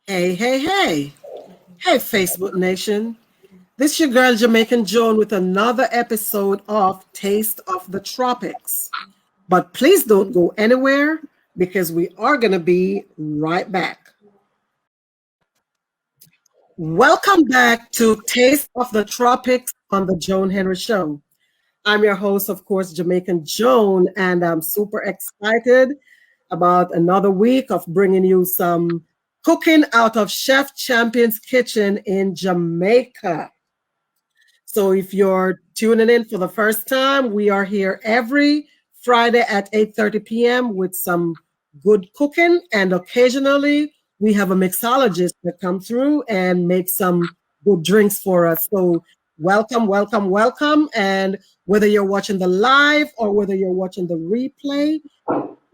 Hey, hey, hey. Hey, Facebook Nation. This your girl Jamaican Joan with another episode of Taste of the Tropics. But please don't go anywhere because we are going to be right back. Welcome back to Taste of the Tropics on the Joan Henry Show. I'm your host, of course, Jamaican Joan, and I'm super excited about another week of bringing you some cooking out of Chef Champion's kitchen in Jamaica. So if you're tuning in for the first time, we are here every Friday at 8:30 p.m. with some good cooking, and occasionally we have a mixologist that come through and make some good drinks for us. So welcome, welcome, welcome. And whether you're watching the live or whether you're watching the replay,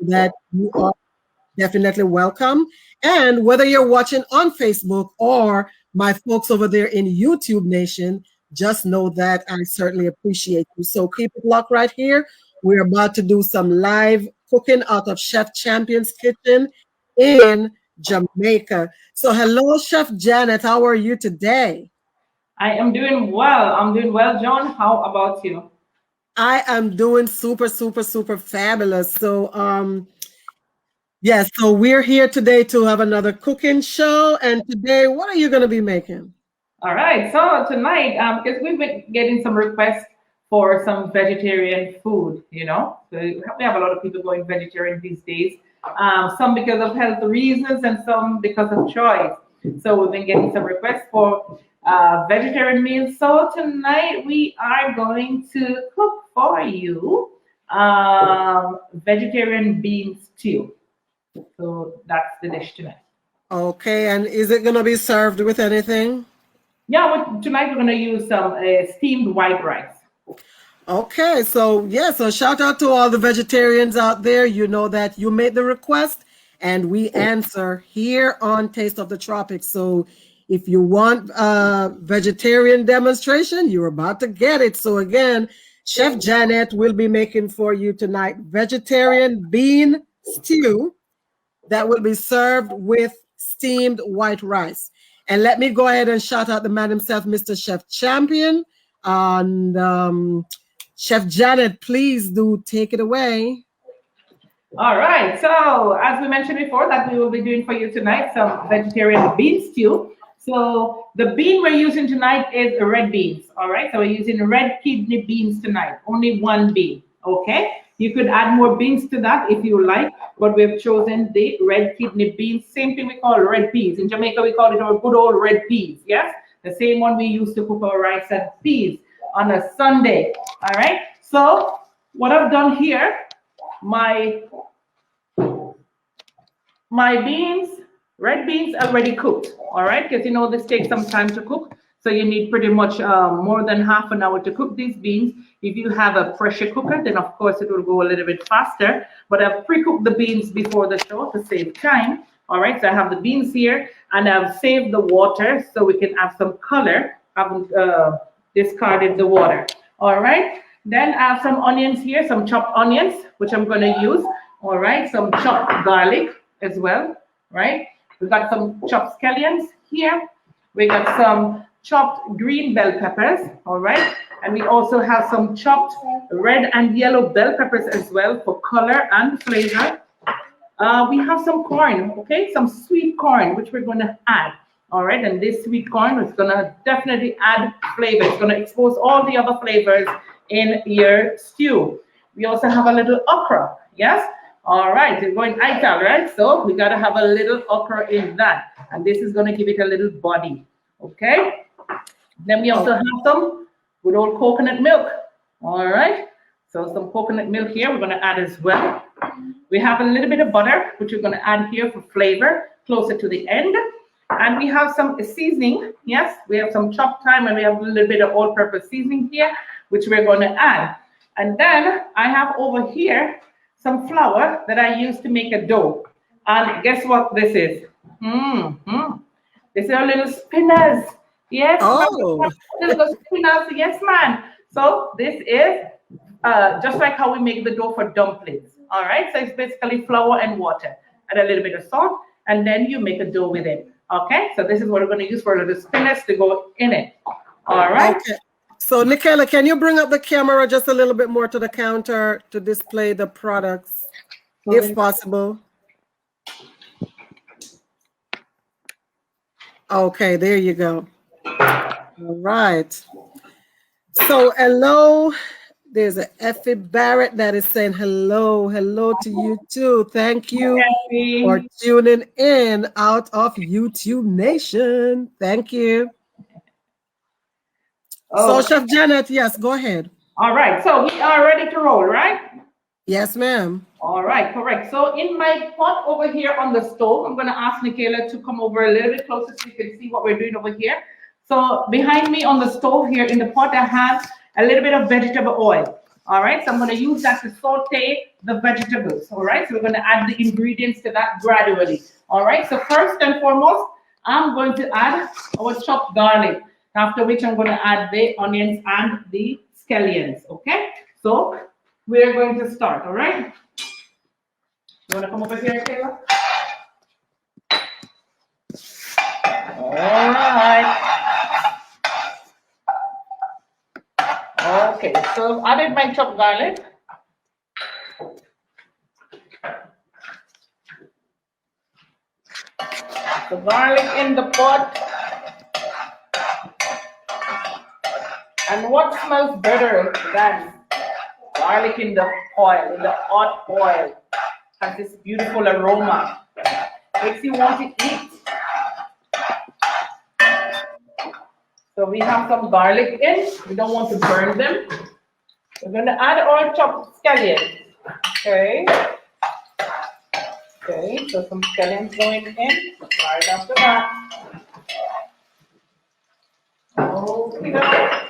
that you are definitely welcome. And whether you're watching on Facebook or my folks over there in YouTube Nation, just know that I certainly appreciate you. So keep it locked right here. We're about to do some live cooking out of Chef Champion's kitchen in Jamaica. So hello, Chef Janet. How are you today? I am doing well. I'm doing well, John. How about you? I am doing super, super, super fabulous. So yes, so we're here today to have another cooking show. And today, what are you going to be making? All right. So tonight, because we've been getting some requests for some vegetarian food, so we have a lot of people going vegetarian these days. Some because of health reasons and some because of choice. So we've been getting some requests for vegetarian meals. So tonight we are going to cook for you vegetarian bean stew. So that's the dish tonight. Okay, and is it going to be served with anything? Yeah, tonight we're going to use some steamed white rice. Okay, so yeah, so shout out to all the vegetarians out there. You know that you made the request and we answer here on Taste of the Tropics. So if you want a vegetarian demonstration, you're about to get it. So again, Chef Janet will be making for you tonight vegetarian bean stew that will be served with steamed white rice. And let me go ahead and shout out the man himself, Mr. Chef Champion. And Chef Janet, please do take it away. All right. So as we mentioned before, that we will be doing for you tonight some vegetarian bean stew. So the bean we're using tonight is red beans. All right. So we're using red kidney beans tonight. Only one bean. Okay. You could add more beans to that if you like, but we've chosen the red kidney beans. Same thing we call red peas. In Jamaica, we call it our good old red peas. Yes. The same one we use to cook our rice and peas on a Sunday. All right. So what I've done here, my beans, red beans already cooked. All right, because this takes some time to cook. So you need pretty much more than half an hour to cook these beans. If you have a pressure cooker, then of course it will go a little bit faster. But I've pre-cooked the beans before the show to save time. All right, so I have the beans here and I've saved the water so we can have some color. I haven't discarded the water. All right, then I have some onions here, some chopped onions, which I'm going to use. All right, some chopped garlic as well, right? We got some chopped scallions here. We got some chopped green bell peppers, all right? And we also have some chopped red and yellow bell peppers as well for color and flavor. We have some corn, okay? Some sweet corn, which we're gonna add, all right? And this sweet corn is gonna definitely add flavor. It's gonna expose all the other flavors in your stew. We also have a little okra, yes? All right, you're going ital, right? So we gotta have a little okra in that. And this is gonna give it a little body, okay? Then we also have some good old coconut milk, all right? So some coconut milk here we're gonna add as well. We have a little bit of butter, which we're gonna add here for flavor, closer to the end. And we have some seasoning, yes? We have some chopped thyme and we have a little bit of all-purpose seasoning here, which we're gonna add. And then I have over here some flour that I use to make a dough. And guess what this is? This is a little spinners. Yes, little spinners. Yes, man. So this is just like how we make the dough for dumplings. All right. So it's basically flour and water and a little bit of salt. and then you make a dough with it. Okay, so this is what we're going to use for the spinach to go in it. All right. Okay. So, Nikela, can you bring up the camera just a little bit more to the counter to display the products, if possible? Okay, there you go. All right. So, hello. There's a Effie Barrett that is saying hello. Hello to you too. Thank you for tuning in out of YouTube Nation. Thank you. So, Chef Janet, yes, go ahead. All right, so we are ready to roll, right? Yes, ma'am. All right, correct. So in my pot over here on the stove, I'm going to ask Nikela to come over a little bit closer so you can see what we're doing over here. So behind me on the stove here in the pot, I have a little bit of vegetable oil. All right, so I'm going to use that to saute the vegetables. All right, so we're going to add the ingredients to that gradually. All right, so first and foremost, I'm going to add our chopped garlic, after which I'm going to add the onions and the scallions. Okay, so we're going to start. All right. You want to come over here, Kayla? All right. Okay, so I added my chopped garlic. The garlic in the pot. And what smells better than garlic in the oil, in the hot oil? Has this beautiful aroma. Makes you want to eat. So we have some garlic in. We don't want to burn them. We're going to add our chopped scallions. Okay. Okay, so some scallions going in right after that. Okay.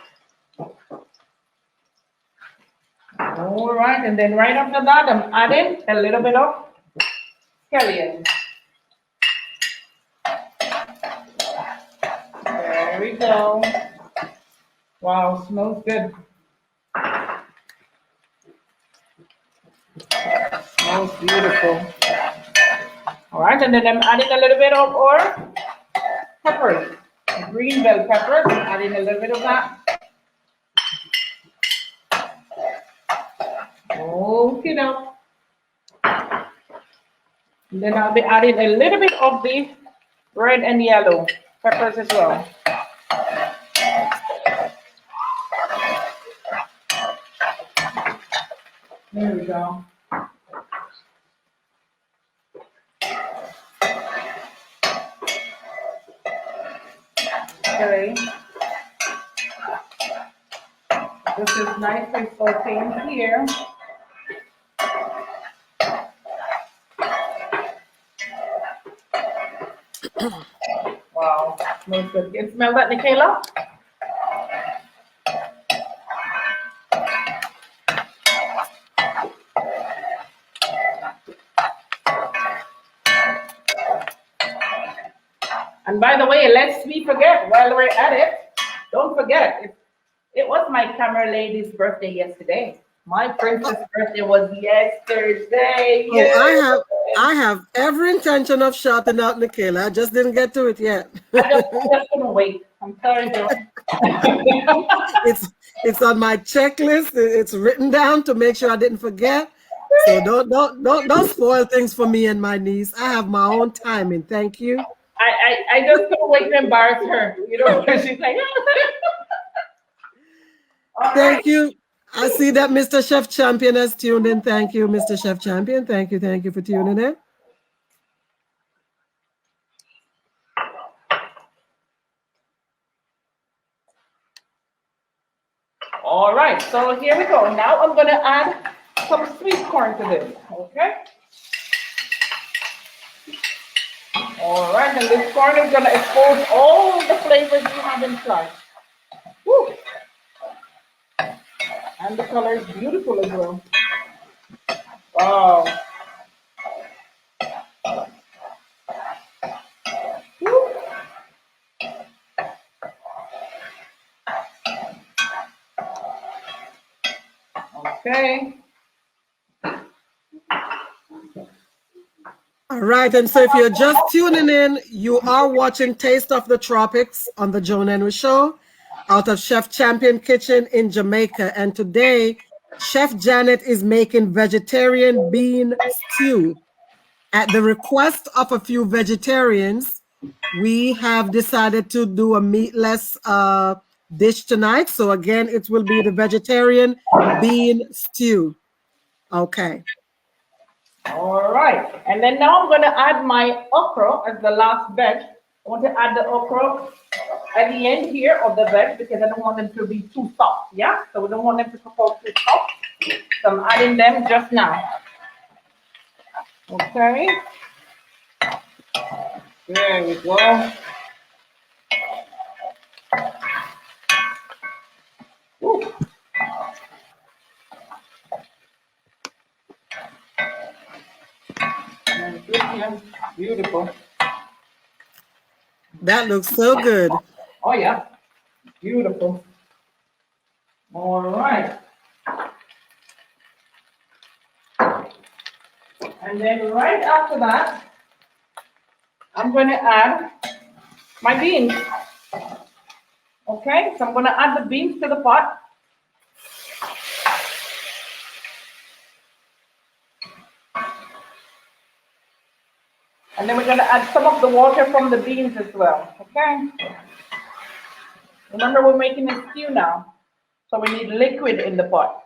All right, and then right after that, I'm adding a little bit of scallions. There we go. Wow, smells good. Smells beautiful. All right, and then I'm adding a little bit of our peppers, green bell peppers. I'm adding a little bit of that. Okay, now. And then I'll be adding a little bit of the red and yellow peppers as well. There we go. Okay. This is nicely sauteing here. Wow, smells good. You can smell that, Nikela? And by the way, lest we forget, while we're at it, don't forget, it was my camera lady's birthday yesterday. My princess birthday was yesterday. Oh, I have every intention of shouting out Nikela. I just didn't get to it yet. I'm just gonna wait. I'm sorry, Joe. It's on my checklist. It's written down to make sure I didn't forget. So don't spoil things for me and my niece. I have my own timing. Thank you. I just couldn't wait to embarrass her. You know, she's like. Thank you. I see that Mr. Chef Champion has tuned in. Thank you, Mr. Chef Champion. Thank you for tuning in. All right, so here we go. Now I'm gonna add some sweet corn to this, okay? All right, and this corn is gonna expose all the flavors we have inside. Woo. And the color is beautiful as well. Wow. Woo. Okay. All All right, and so if you're just tuning in, you are watching Taste of the Tropics on the Joan Henry Show out of Chef Champion Kitchen in Jamaica. And today, Chef Janet is making vegetarian bean stew. At the request of a few vegetarians, we have decided to do a meatless dish tonight. So again, it will be the vegetarian bean stew. Okay. All right, and then now I'm going to add my okra as the last veg. I want to add the okra at the end here of the veg because I don't want them to be too soft, yeah? So we don't want them to cook out too soft. So I'm adding them just now. Okay. There we go. Ooh. Beautiful. That looks so good. Oh yeah, beautiful. All right. And then right after that, I'm going to add my beans. Okay, so I'm going to add the beans to the pot. And then we're going to add some of the water from the beans as well, okay? Remember, we're making a stew now, so we need liquid in the pot.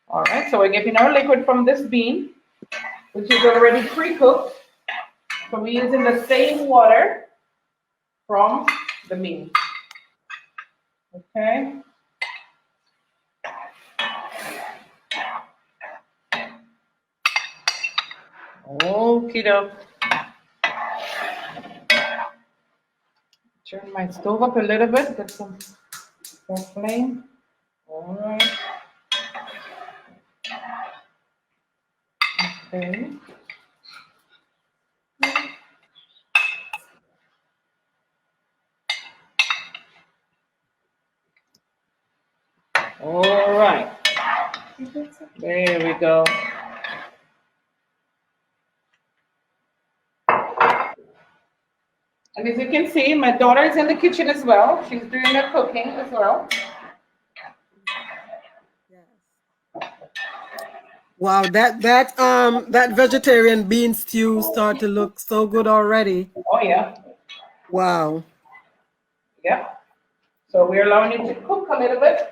All right, so we're getting our liquid from this bean, which is already pre-cooked. So we're using the same water from the bean, okay? Okie doke. Turn my stove up a little bit, get some more flame. All right. Okay. All right. There we go. And as you can see, my daughter is in the kitchen as well. She's doing the cooking as well. Wow, that vegetarian bean stew start to look so good already. Oh yeah. Wow. Yeah. So we're allowing it to cook a little bit.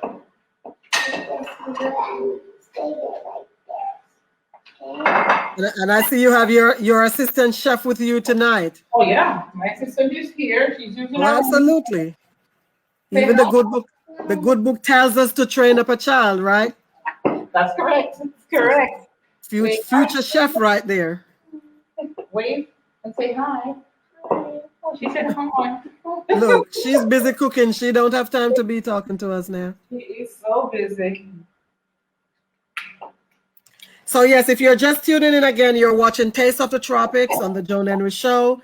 And I see you have your assistant chef with you tonight. Oh yeah, my assistant is here. She's using Well, absolutely. Even the good book tells us to train up a child, right? That's correct. That's correct. Future chef right there. Wave and say hi. Oh, she said hi. Look, she's busy cooking. She don't have time to be talking to us now. She is so busy. So yes, if you're just tuning in again, you're watching Taste of the Tropics on the Joan Henry Show,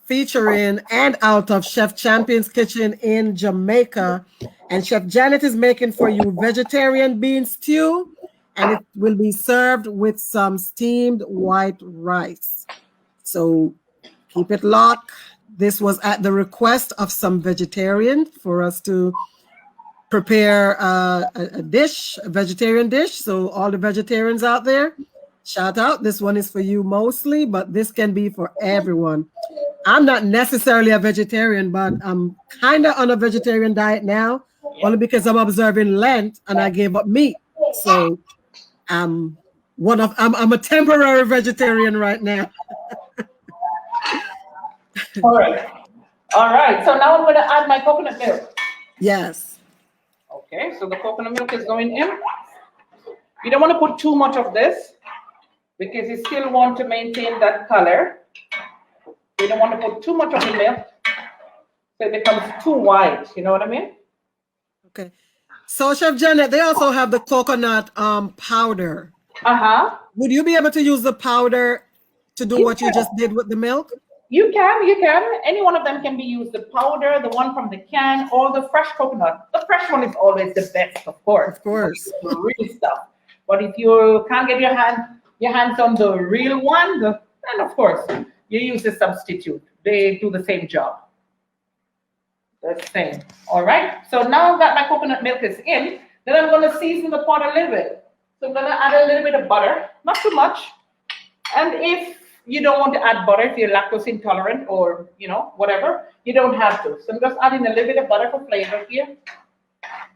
featuring and out of Chef Champion's Kitchen in Jamaica. And Chef Janet is making for you vegetarian bean stew, and it will be served with some steamed white rice. So keep it locked. This was at the request of some vegetarians for us to prepare a dish, a vegetarian dish. So all the vegetarians out there, shout out. This one is for you mostly, but this can be for everyone. I'm not necessarily a vegetarian, but I'm kind of on a vegetarian diet now, only because I'm observing Lent and I gave up meat. So I'm a temporary vegetarian right now. All right. All right. So now I'm going to add my coconut milk. Yes. Okay, so the coconut milk is going in. You don't want to put too much of this because you still want to maintain that color. You don't want to put too much of the milk so it becomes too white. You know what I mean? Okay. So Chef Janet, they also have the coconut powder. Uh-huh. Would you be able to use the powder to do what you just did with the milk? You can. Any one of them can be used. The powder, the one from the can, or the fresh coconut. The fresh one is always the best, of course. Of course. The real stuff. But if you can't get your hands on the real one, the And of course, you use a substitute. They do the same job. The same. All right. So now that my coconut milk is in, then I'm going to season the pot a little bit. So I'm going to add a little bit of butter, not too much. And if you don't want to add butter, if you're lactose intolerant or, whatever, you don't have to. So I'm just adding a little bit of butter for flavor here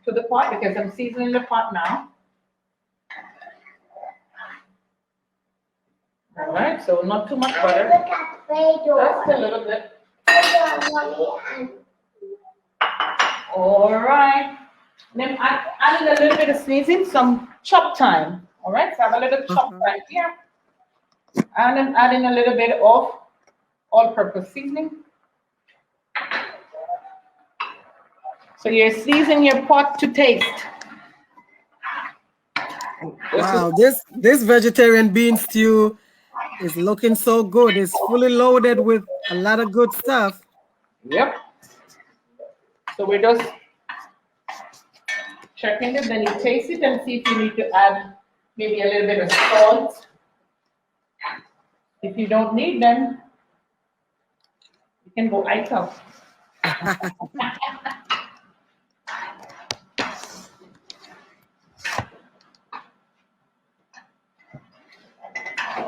to the pot because I'm seasoning the pot now. All right, so not too much butter. Just a little bit. All right. Then adding a little bit of seasoning, some chop thyme. All right, so I have a little chop thyme here. And I'm adding a little bit of all-purpose seasoning. So you're seasoning your pot to taste. Wow, this vegetarian bean stew is looking so good. It's fully loaded with a lot of good stuff. Yep. So we're just checking it, then you taste it and see if you need to add maybe a little bit of salt. If you don't need them, you can go ice out.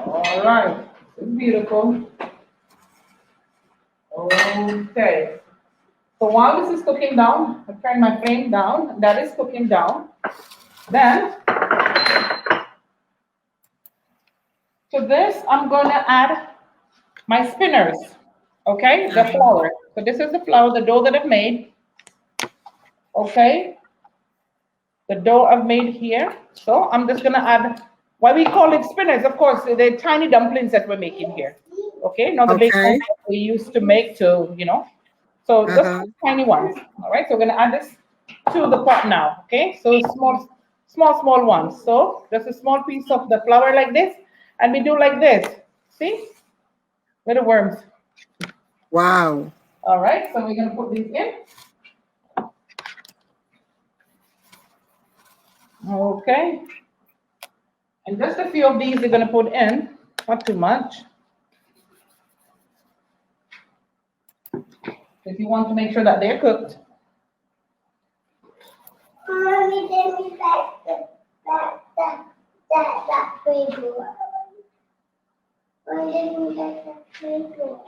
All right, it's beautiful. Okay. So while this is cooking down, I turn my flame down. That is cooking down. Then to this, I'm going to add my spinners. Okay, the flour. So this is the flour, the dough that I've made. Okay, the dough I've made here. So I'm just going to add. Why we call it spinners? Of course, they're tiny dumplings that we're making here. Okay, not the big ones we used to make to, So just tiny ones. All right, so we're gonna add this to the pot now. Okay, so small ones. So just a small piece of the flour like this, and we do like this. See, little worms. Wow. All right, so we're gonna put these in. Okay, and just a few of these we're gonna put in, not too much. If you want to make sure that they're cooked. Mommy, give me that flavor. Mommy, give me that flavor.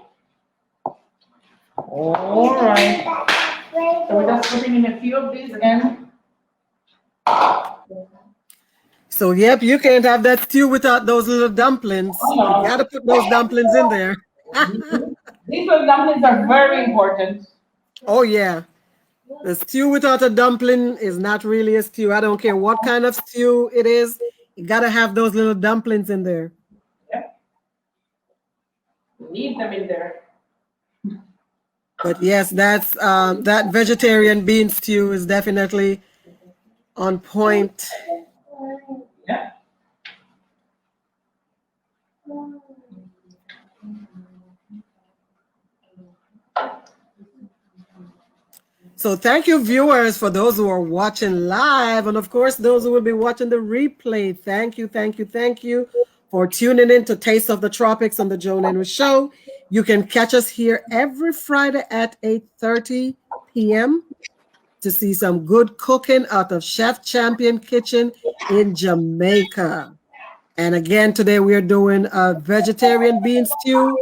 All right. So we're just putting in a few of these in. So, yep, you can't have that stew without those little dumplings. You got to put those dumplings in there. These little dumplings are very important. Oh, yeah. The stew without a dumpling is not really a stew. I don't care what kind of stew it is. You got to have those little dumplings in there. Yep. Need them in there. But yes, that's that vegetarian bean stew is definitely on point. Yeah. So thank you, viewers, for those who are watching live, and of course, those who will be watching the replay. Thank you for tuning in to Taste of the Tropics on the Joan Henry Show. You can catch us here every Friday at 8:30 p.m. to see some good cooking out of Chef Champion Kitchen in Jamaica. And again, today we are doing a vegetarian bean stew.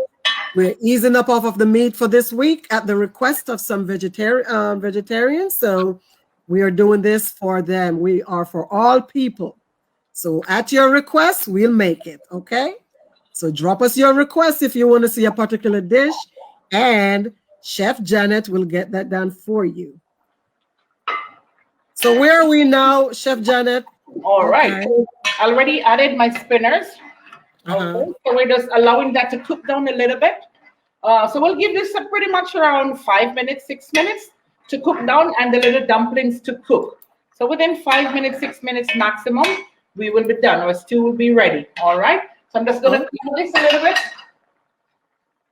We're easing up off of the meat for this week at the request of some vegetarians. So we are doing this for them. We are for all people. So at your request, we'll make it, okay? So drop us your request if you want to see a particular dish, and Chef Janet will get that done for you. So where are we now, Chef Janet? All right. I already added my spinners. Okay. So we're just allowing that to cook down a little bit. So we'll give this pretty much around 5 minutes, 6 minutes to cook down, and the little dumplings to cook. So within 5 minutes, 6 minutes maximum, we will be done. Our stew will be ready. All right. So I'm just going to cook this a little bit.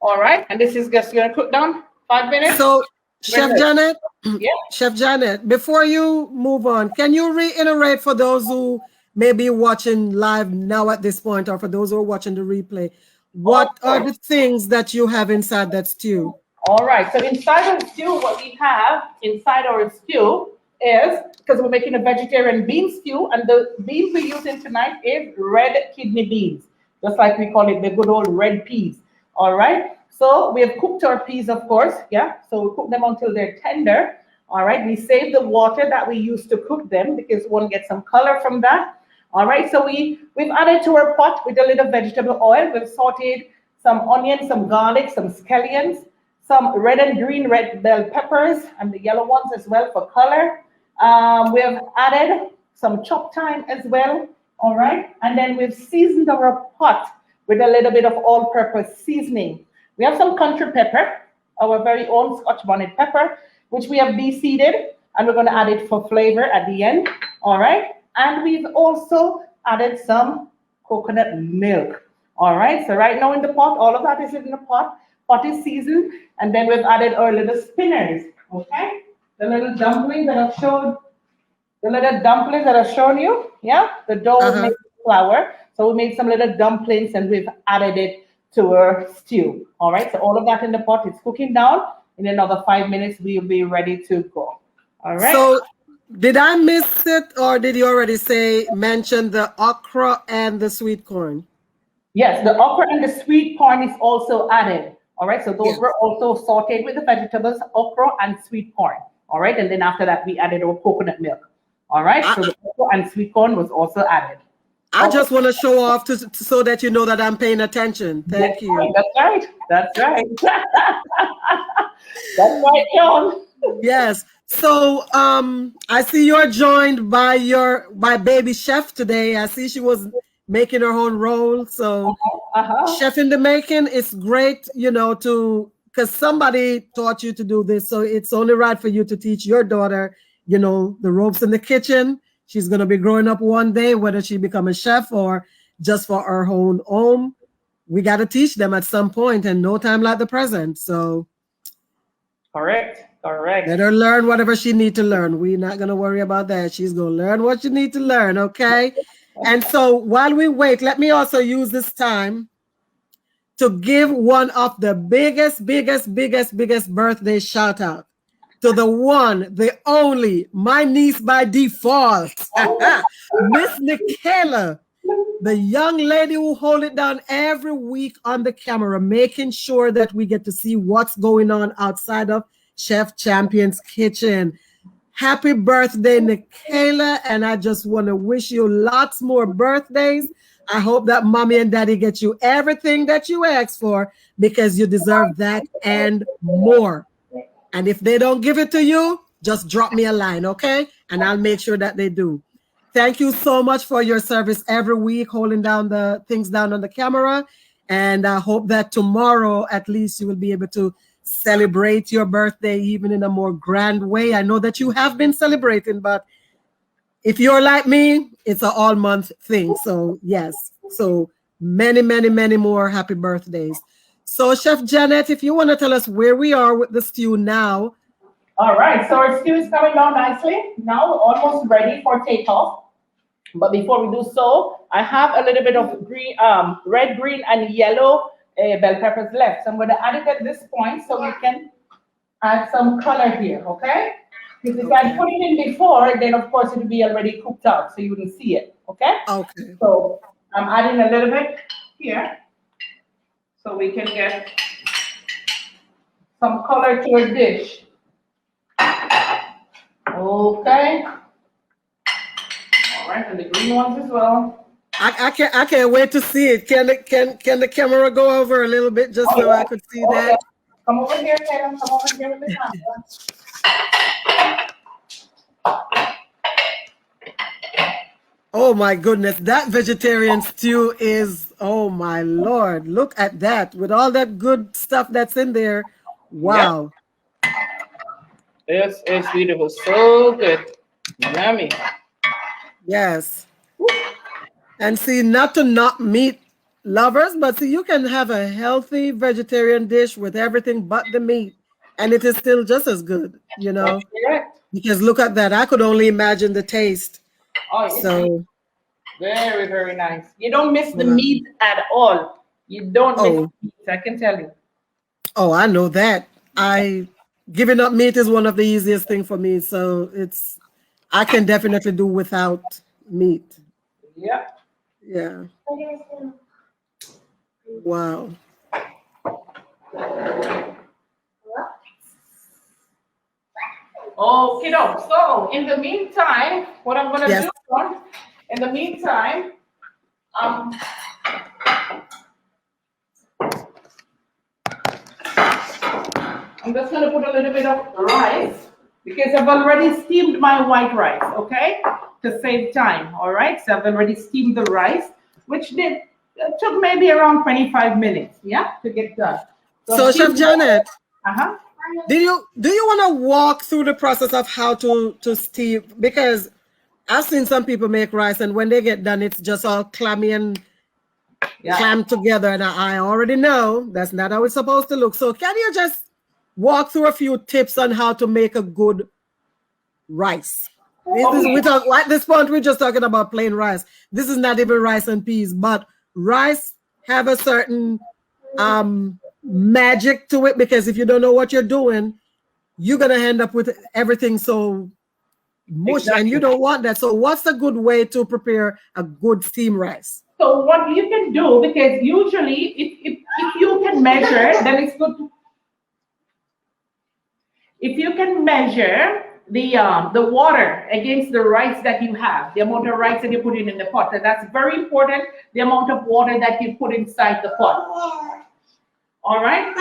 All right. And this is just going to cook down 5 minutes. So Chef Janet, yeah. Chef Janet, before you move on, can you reiterate for those who may be watching live now at this point, or for those who are watching the replay, what are the things that you have inside that stew? All right, so inside our stew, what we have inside our stew is, because we're making a vegetarian bean stew, and the beans we're using tonight is red kidney beans, just like we call it the good old red peas. All right, so we have cooked our peas, of course, yeah, so we cook them until they're tender. All right, we save the water that we use to cook them because we want to get some color from that. All right, so we've added to our pot with a little vegetable oil. We've sauteed some onions, some garlic, some scallions, some red and green red bell peppers, and the yellow ones as well for color. We have added some chopped thyme as well. All right, and then we've seasoned our pot with a little bit of all-purpose seasoning. We have some country pepper, our very own Scotch bonnet pepper, which we have de-seeded, and we're going to add it for flavor at the end. All right. And we've also added some coconut milk. All right, so right now in the pot, all of that is in the pot. Pot is seasoned, and then we've added our little spinners. Okay, the little dumplings that I've showed, you. Yeah, the dough was made with flour, so we made some little dumplings, and we've added it to our stew. All right, so all of that in the pot is cooking down. In another 5 minutes, we'll be ready to go. All right. So, did I miss it, or did you already mention the okra and the sweet corn? Yes, the okra and the sweet corn is also added. All right, so those were also sauteed with the vegetables, okra and sweet corn. All right, and then after that, we added our coconut milk. All right, so the okra and sweet corn was also added. I just want to show off so that you know that I'm paying attention. Thank you. That's right. That's right. That's right, John. Yes. So I see you're joined by baby chef today. I see she was making her own roll. So chef in the making, it's great, because somebody taught you to do this. So it's only right for you to teach your daughter, the ropes in the kitchen. She's going to be growing up one day, whether she become a chef or just for her own home. We got to teach them at some point, and no time like the present. So correct. Let her learn whatever she need to learn. We're not going to worry about that. She's going to learn what you need to learn, okay? And so while we wait, let me also use this time to give one of the biggest birthday shout out to the one, the only, my niece by default, Miss Nikayla, the young lady who hold it down every week on the camera, making sure that we get to see what's going on outside of Chef Champion's kitchen. Happy birthday, Nikayla, and I just want to wish you lots more birthdays. I hope that mommy and daddy get you everything that you asked for, because you deserve that and more. And if they don't give it to you, just drop me a line, okay? And I'll make sure that they do. Thank you so much for your service every week, holding down the things down on the camera. And I hope that tomorrow, at least, you will be able to celebrate your birthday even in a more grand way. I know that you have been celebrating, but if you're like me, it's an all-month thing. So yes, so many more happy birthdays. So Chef Janet, if you want to tell us where we are with the stew now. All right, so our stew is coming down nicely. Now almost ready for takeoff. But before we do so, I have a little bit of green, red, green, and yellow bell peppers left. So I'm going to add it at this point so we can add some color here, okay? Because if I put it in before, then of course it will be already cooked out, so you wouldn't see it, okay? Okay. So I'm adding a little bit here so we can get some color to our dish. Okay. All right, and the green ones as well. I can't wait to see it. Can the camera go over a little bit just so I could see that? Come over here, Taylor. Come over here with the camera. Oh my goodness, that vegetarian stew is, oh my Lord, look at that with all that good stuff that's in there. Wow. This is beautiful, so good, yummy. Yes. And see, not to knock meat lovers, but see, you can have a healthy vegetarian dish with everything but the meat, and it is still just as good, you know? Because look at that. I could only imagine the taste. Oh, so very, very nice. You don't miss the meat at all. You don't Oh. miss meat, I can tell you. Oh, I know that. Giving up meat is one of the easiest thing for me. So I can definitely do without meat. Yeah. Yeah. Wow. Okay, so in the meantime, what I'm gonna Yes. do, in the meantime, um, I'm just gonna put a little bit of rice because I've already steamed my white rice, okay? To save time, all right? So I've already steamed the rice, which took maybe around 25 minutes, yeah, to get done. So Chef Janet, uh-huh. do you want to walk through the process of how to steam? Because I've seen some people make rice, and when they get done, it's just all clammy and clammed together. And I already know that's not how it's supposed to look. So can you just walk through a few tips on how to make a good rice? At this point, we're just talking about plain rice. This is not even rice and peas, but rice have a certain magic to it, because if you don't know what you're doing, you're gonna end up with everything so mush, and you don't want that. So what's a good way to prepare a good steamed rice? So what you can do, because usually if you can measure, then it's good to, if you can measure the water against the rice that you have, the amount of rice that you put in the pot, and that's very important, the amount of water that you put inside the pot. All right?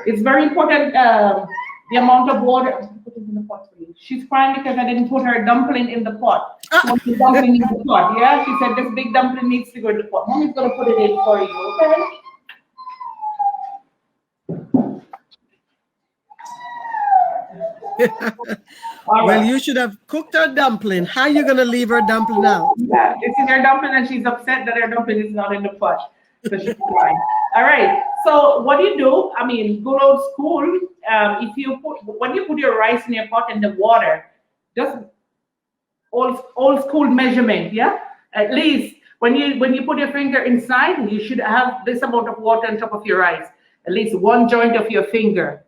It's very important, the amount of water. Put it in the pot for you. She's crying because I didn't put her dumpling in the pot. She wants the dumpling in the pot, yeah? She said this big dumpling needs to go in the pot. Mommy's going to put it in for you, okay? Well, you should have cooked her dumpling. How are you going to leave her dumpling out? Yeah, this is her dumpling, and she's upset that her dumpling is not in the pot. So she's crying. All right. So what you do, I mean, good old school. When you put your rice in your pot and the water, just old school measurement, yeah. At least when you put your finger inside, you should have this amount of water on top of your rice. At least one joint of your finger.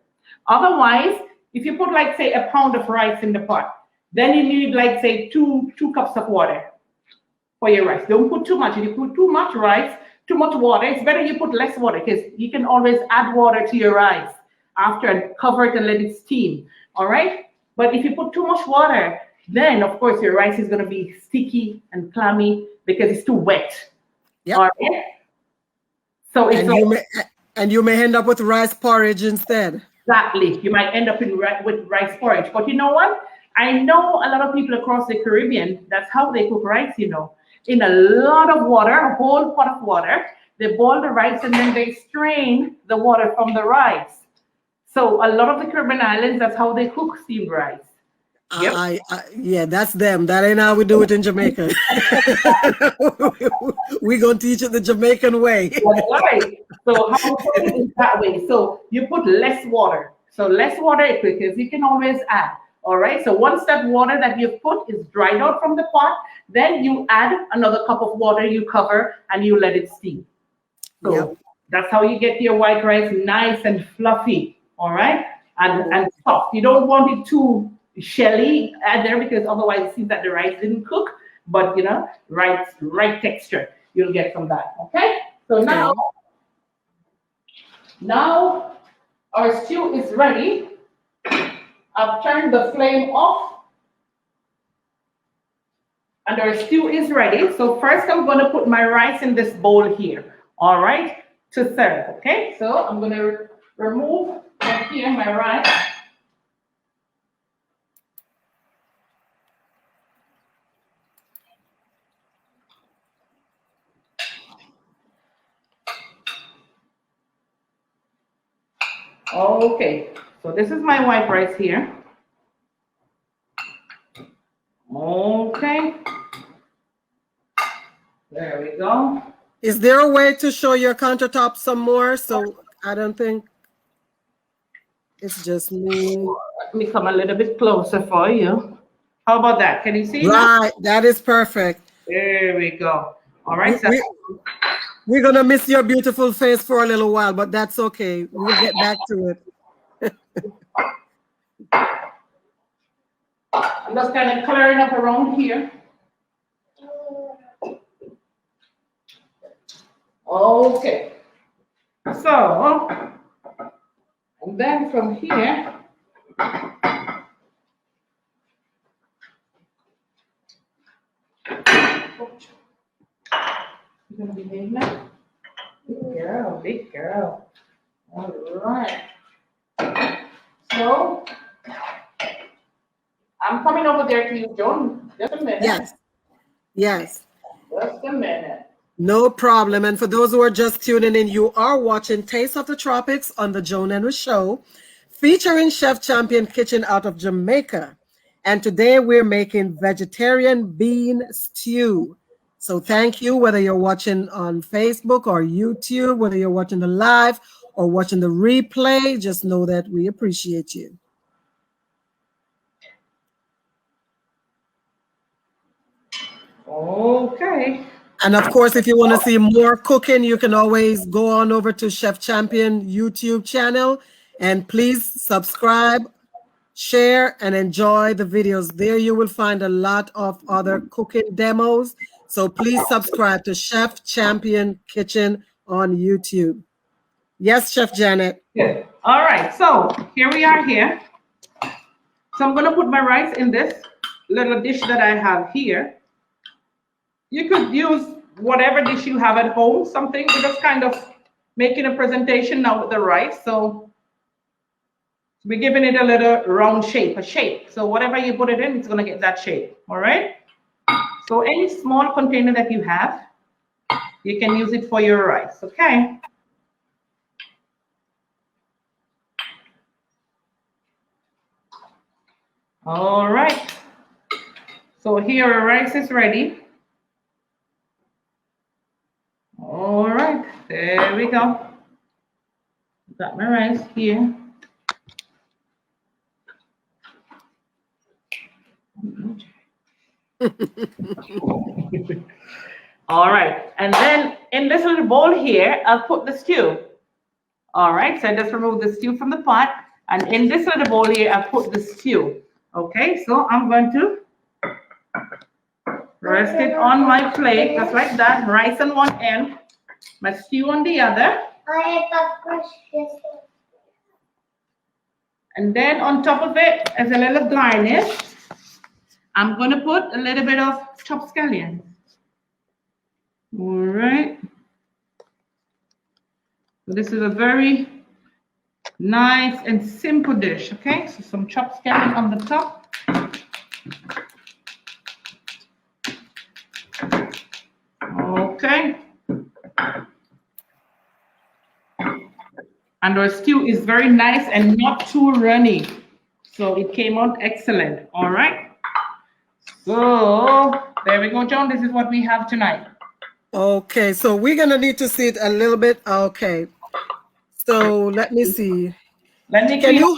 Otherwise, if you put like say a pound of rice in the pot, then you need like say two cups of water for your rice. Don't put too much. If you put too much rice, too much water, it's better you put less water, because you can always add water to your rice after and cover it and let it steam. All right. But if you put too much water, then of course your rice is going to be sticky and clammy because it's too wet. Yep. All right. So you may end up with rice porridge instead. Exactly. You might end up with rice porridge. But you know what? I know a lot of people across the Caribbean, that's how they cook rice, you know. In a lot of water, a whole pot of water, they boil the rice and then they strain the water from the rice. So a lot of the Caribbean islands, that's how they cook steamed rice. Yep. Yeah, that's them. That ain't how we do it in Jamaica. We're going to teach it the Jamaican way. That's right. So how we put it is that way. So you put less water. So less water, because you can always add. All right. So once that water that you've put is dried out from the pot, then you add another cup of water, you cover, and you let it steam. So that's how you get your white rice nice and fluffy. All right. And soft. You don't want it too shelly there, because otherwise it seems that the rice didn't cook. But you know, right texture you'll get from that. Okay. So now our stew is ready. I've turned the flame off and our stew is ready. So first I'm going to put my rice in this bowl here, all right, to serve. Okay, so I'm going to remove here my rice. Okay, so this is my white rice here. Okay. There we go. Is there a way to show your countertop some more? So I don't think it's just me. Let me come a little bit closer for you. How about that? Can you see? Right, that is perfect. There we go. All right. So We're gonna miss your beautiful face for a little while, but that's okay. We'll get back to it. I'm just kind of clearing up around here. Okay. So, and then from here, you're gonna behave now? Big girl. All right. So, I'm coming over there to you, Joan. Just a minute. Yes. Yes. Just a minute. No problem. And for those who are just tuning in, you are watching Taste of the Tropics on the Joan Henry Show, featuring Chef Champion Kitchen out of Jamaica. And today we're making vegetarian bean stew. So thank you, whether you're watching on Facebook or YouTube, whether you're watching the live or watching the replay, just know that we appreciate you. Okay. And of course, if you want to see more cooking, you can always go on over to Chef Champion YouTube channel, and please subscribe, share, and enjoy the videos. There you will find a lot of other cooking demos. So please subscribe to Chef Champion Kitchen on YouTube. Yes, Chef Janet. Good. All right. So here we are here. So I'm going to put my rice in this little dish that I have here. You could use whatever dish you have at home, something. We're just kind of making a presentation now with the rice. So we're giving it a little round shape, a shape. So whatever you put it in, it's going to get that shape. All right. So any small container that you have, you can use it for your rice. Okay. All right. So here our rice is ready. All right, there we go. Got my rice here. All right, and then in this little bowl here, I'll put the stew. All right, so I just remove the stew from the pot, and in this little bowl here, I'll put the stew. Okay, so I'm going to rest it on my plate, just like that. Rice on one end, my stew on the other. And then on top of it, as a little garnish, I'm going to put a little bit of chopped scallions. All right. So this is a very nice and simple dish, okay? So some chopped scallion on the top. Okay. And our stew is very nice and not too runny. So it came out excellent. All right. So there we go, John. This is what we have tonight. Okay, so we're going to need to see it a little bit. Okay. So let me see. Can you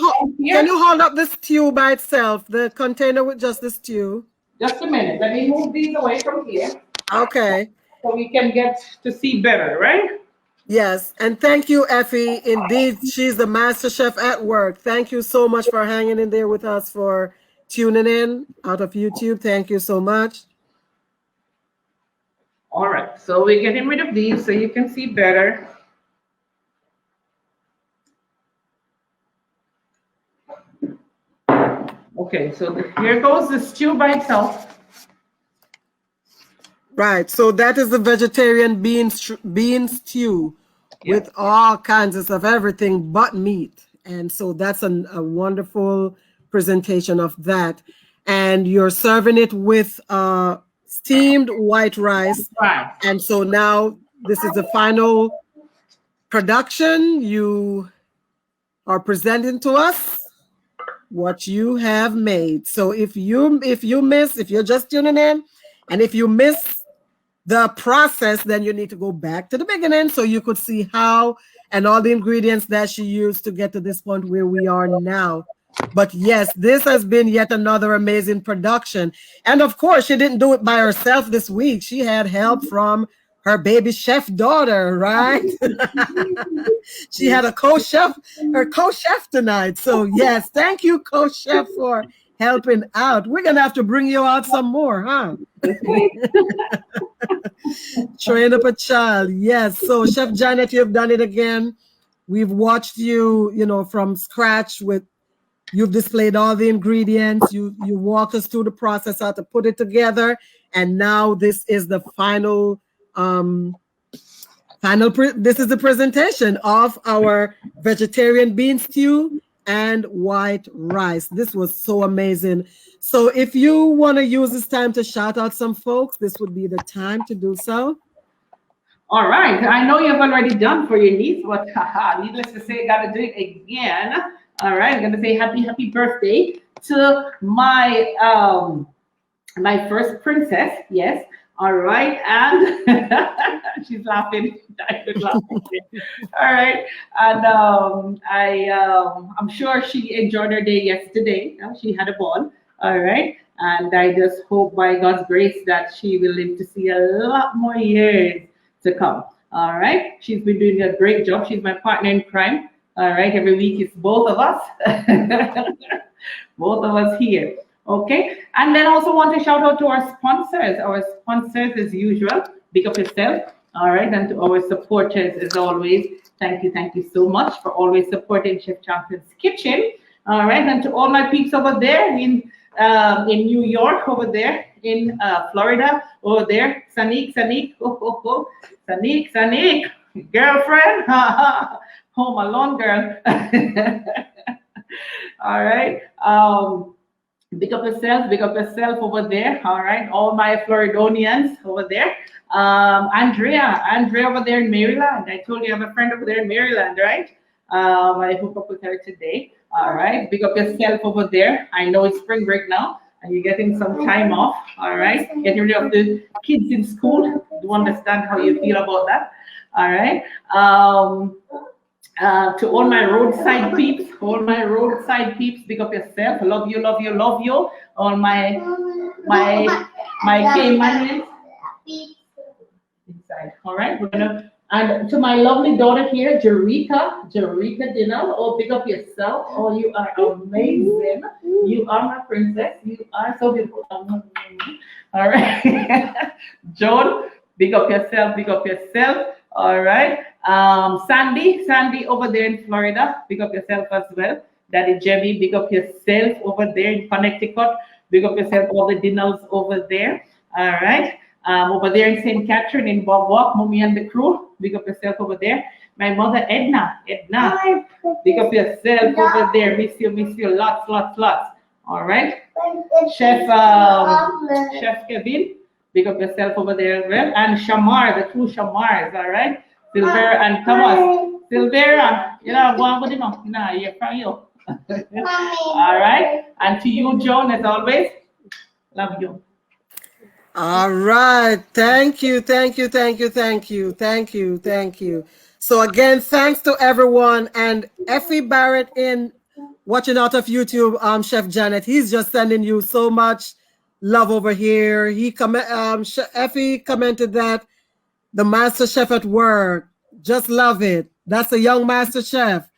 hold up the stew by itself, the container with just the stew? Just a minute. Let me move these away from here. Okay. So we can get to see better, right? Yes, and thank you, Effie. Indeed, she's the master chef at work. Thank you so much for hanging in there with us, for tuning in out of YouTube. Thank you so much. All right, so we're getting rid of these so you can see better. Okay, so here goes the stew by itself. Right, so that is the vegetarian bean stew with all kinds of stuff, everything but meat. And so that's a wonderful presentation of that. And you're serving it with steamed white rice. Right. And so now this is the final production. You are presenting to us what you have made. So if you're just tuning in, and if you miss the process, then you need to go back to the beginning so you could see how and all the ingredients that she used to get to this point where we are now. But yes, this has been yet another amazing production. And of course, she didn't do it by herself this week. She had help from her baby chef daughter, right? She had a co-chef, her co-chef tonight. So yes, thank you, co-chef, for helping out. We're gonna have to bring you out some more, huh? Train up a child. Yes. So Chef Janet, you've done it again. We've watched you, from scratch with you've displayed all the ingredients. You walked us through the process how to put it together. And now this is the this is the presentation of our vegetarian bean stew and white rice. This was so amazing. So if you want to use this time to shout out some folks, this would be the time to do so. All right. I know you've already done for your niece, but needless to say, got to do it again. All right. I'm going to say happy birthday to my my first princess. Yes. All right. And she's laughing. All right. And I'm sure she enjoyed her day yesterday. She had a ball. All right. And I just hope by God's grace that she will live to see a lot more years to come. All right. She's been doing a great job. She's my partner in crime. All right. Every week it's both of us. Both of us here. Okay. And then also want to shout out to our sponsors. Our sponsors as usual. Big up yourself. All right. And to our supporters as always. Thank you. Thank you so much for always supporting Chef Champion's Kitchen. All right. And to all my peeps over there in New York, over there in Florida, over there, Sanique, Sanique, girlfriend, home alone girl. All right. Big up yourself over there. All right. All my Floridonians over there. Andrea over there in Maryland. I told you I have a friend over there in Maryland, right? I hook up with her today. All right. Big up yourself over there. I know it's spring break now and you're getting some time off. All right. Getting rid of the kids in school. Do understand how you feel about that. All right. To all my roadside peeps, big up yourself. Love you. All my Caymanians. Inside. All right. We're gonna. And to my lovely daughter here, Jerika Dinal, oh, big up yourself. Oh, you are amazing. You are my princess. You are so beautiful. All right. Joan, big up yourself. All right. Sandy over there in Florida, big up yourself as well. Daddy Jemmy, big up yourself over there in Connecticut. Big up yourself, all the Dinals over there. All right. Over there in St. Catherine in Bob Walk, Mummy and the crew. Big up yourself over there. My mother Edna, big up yourself over there. Miss you, lots. All right. Chef Kevin, big up yourself over there as well. And Shamar, the two Shamars, all right. Silvera and Thomas. Silvera, go on with you're from you. All right. And to you, Joan, as always, love you. All right. Thank you. So again, thanks to everyone. And Effie Barrett in watching out of YouTube, Chef Janet, he's just sending you so much love over here. Effie commented that the master chef at work, just love it. That's a young master chef.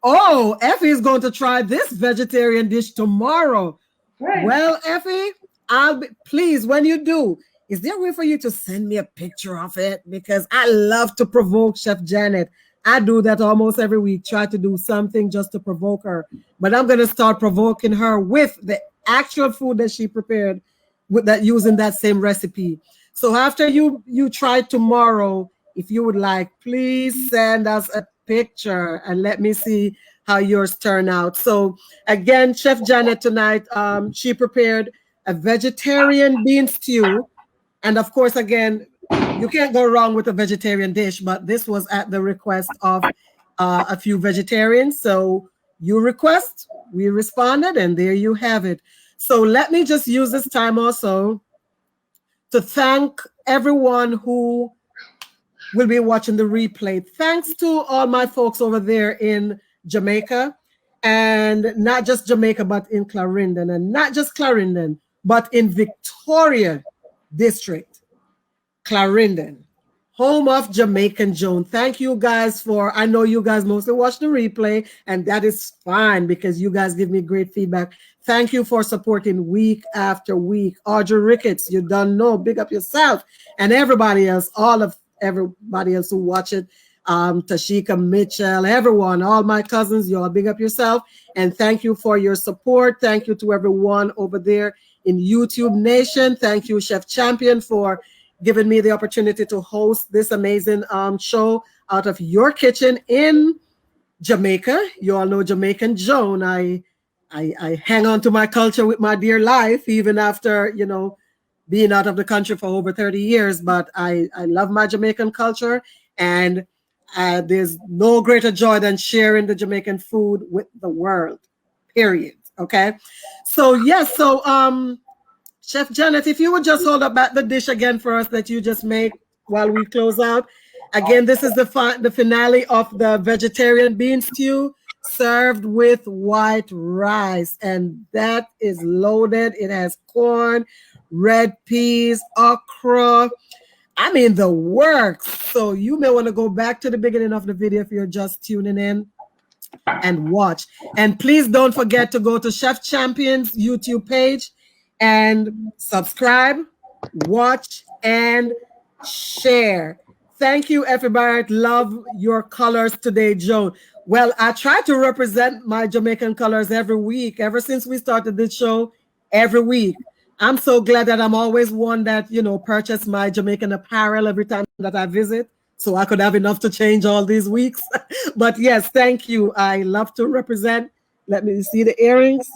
Oh, Effie is going to try this vegetarian dish tomorrow. Right. Well, Effie, please, when you do, is there a way for you to send me a picture of it? Because I love to provoke Chef Janet. I do that almost every week, try to do something just to provoke her. But I'm going to start provoking her with the actual food that she prepared with that, using that same recipe. So after you try tomorrow, if you would like, please send us a picture and let me see how yours turn out. So again, Chef Janet tonight, she prepared a vegetarian bean stew. And of course, again, you can't go wrong with a vegetarian dish, but this was at the request of a few vegetarians. So you request, we responded, and there you have it. So let me just use this time also to thank everyone who will be watching the replay. Thanks to all my folks over there in Jamaica, and not just Jamaica, but in Clarendon, and not just Clarendon, but in Victoria District, Clarendon, home of Jamaican Joan. Thank you guys for, I know you guys mostly watch the replay, and that is fine because you guys give me great feedback. Thank you for supporting week after week. Audrey Ricketts, you don't know, big up yourself, and everybody else, everybody else who watch it. Tashika Mitchell, everyone, all my cousins, you all big up yourself. And thank you for your support. Thank you to everyone over there in YouTube Nation. Thank you, Chef Champion, for giving me the opportunity to host this amazing show out of your kitchen in Jamaica. You all know Jamaican Joan. I hang on to my culture with my dear life, even after, you know, being out of the country for over 30 years. But I love my Jamaican culture, and there's no greater joy than sharing the Jamaican food with the world, period. Okay. So, yes. So, Chef Janet, if you would just hold up back the dish again for us that you just made while we close out. Again, this is the finale of the vegetarian bean stew served with white rice. And that is loaded. It has corn, red peas, okra. I mean, the works. So you may want to go back to the beginning of the video if you're just tuning in and watch. And please don't forget to go to Chef Champion's YouTube page and subscribe, watch, and share. Thank you, everybody. Love your colors today, Joan. Well, I try to represent my Jamaican colors every week, ever since we started this show, every week. I'm so glad that I'm always one that, you know, purchase my Jamaican apparel every time that I visit, so I could have enough to change all these weeks. But yes, thank you. I love to represent. Let me see the earrings.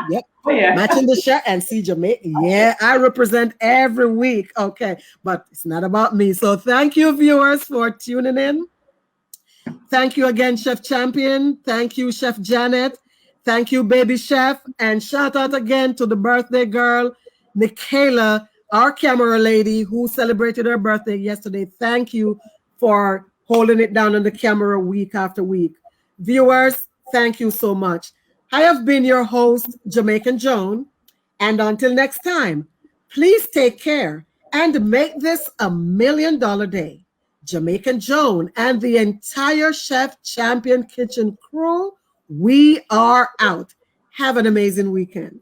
Yep. Oh, yeah. Matching the shirt and see Jamaica. Yeah, I represent every week. Okay, but it's not about me. So thank you, viewers, for tuning in. Thank you again, Chef Champion. Thank you, Chef Janet. Thank you, Baby Chef. And shout out again to the birthday girl, Michaela, our camera lady who celebrated her birthday yesterday. Thank you for holding it down on the camera week after week. Viewers, thank you so much. I have been your host, Jamaican Joan, and until next time, please take care and make this a $1 million day. Jamaican Joan and the entire Chef Champion Kitchen crew, we are out. Have an amazing weekend.